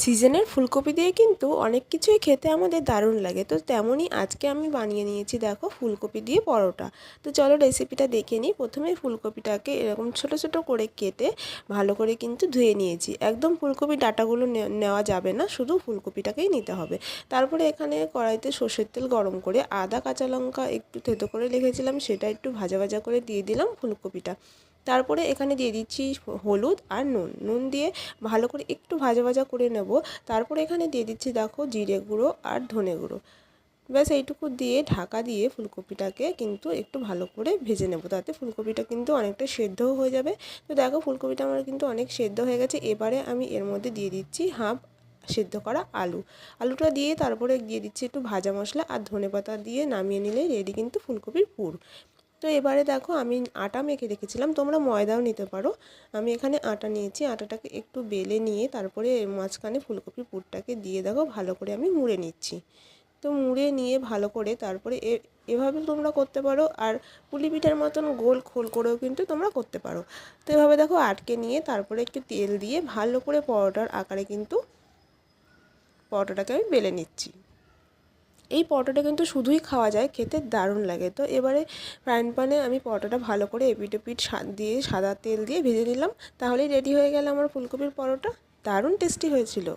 সিজনের ফুলকপি দিয়ে কিন্তু অনেক কিছুই খেতে আমাদের দারুণ লাগে। তো তেমনই আজকে আমি বানিয়ে নিয়েছি দেখো ফুলকপি দিয়ে পরোটা। তো চলো রেসিপিটা দেখে নিই। প্রথমে ফুলকপিটাকে এরকম ছোট ছোট করে কেটে ভালো করে কিন্তু ধুয়ে নিয়েছি। একদম ফুলকপির ডাঁটাগুলো নেওয়া যাবে না, শুধু ফুলকপিটাকেই নিতে হবে। তারপরে এখানে কড়াইতে সর্ষের তেল গরম করে আদা কাঁচা লঙ্কা একটু থেতো করে রেখেছিলাম, সেটা একটু ভাজা ভাজা করে দিয়ে দিলাম ফুলকপিটা। তারপরে এখানে দিয়ে দিচ্ছি হলুদ আর নুন দিয়ে ভালো করে একটু ভাজা ভাজা করে নেব। তারপরে এখানে দিয়ে দিচ্ছি দেখো জিরে গুঁড়ো আর ধনে গুঁড়ো। ব্যাস এইটুকু দিয়ে ঢাকা দিয়ে ফুলকপিটাকে কিন্তু একটু ভালো করে ভেজে নেব, তাতে ফুলকপিটা কিন্তু অনেকটা সেদ্ধও হয়ে যাবে। তো দেখো ফুলকপিটা আমার কিন্তু অনেক সেদ্ধ হয়ে গেছে। এবারে আমি এর মধ্যে দিয়ে দিচ্ছি হাফ সেদ্ধ করা আলুটা দিয়ে তারপরে দিয়ে দিচ্ছি একটু ভাজা মশলা আর ধনেপাতা দিয়ে নামিয়ে নিলেই রেডি কিন্তু ফুলকপির পুর। তো এবারে দেখো আমি আটা মেখে রেখেছিলাম, তোমরা ময়দাও নিতে পারো। আমি এখানে আটা নিয়েছি, আটাটাকে একটু বেলে নিয়ে তারপরে মাঝখানে ফুলকপির পুরটাকে দিয়ে দেখো ভালো করে আমি মুড়ে নিচ্ছি। তো মুড়ে নিয়ে ভালো করে তারপরে এভাবে তোমরা করতে পারো, আর পুলি পিঠার মতন গোল খোল করেও কিন্তু তোমরা করতে পারো। তো এভাবে দেখো আটকে নিয়ে তারপরে একটু তেল দিয়ে ভালো করে পরোটার আকারে কিন্তু পরোটাটাকে আমি বেলে নিচ্ছি। এই পরোটাটা কিন্তু শুধুই খাওয়া যায়, খেতে দারুণ লাগে। তো এবারে ফ্রাইং প্যানে আমি পরোটাটা ভালো করে এপিট ওপিট দিয়ে সাদা তেল দিয়ে ভেজে নিলাম। তাহলেই রেডি হয়ে গেল আমার ফুলকপির পরোটা। দারুণ টেস্টি হয়েছিল।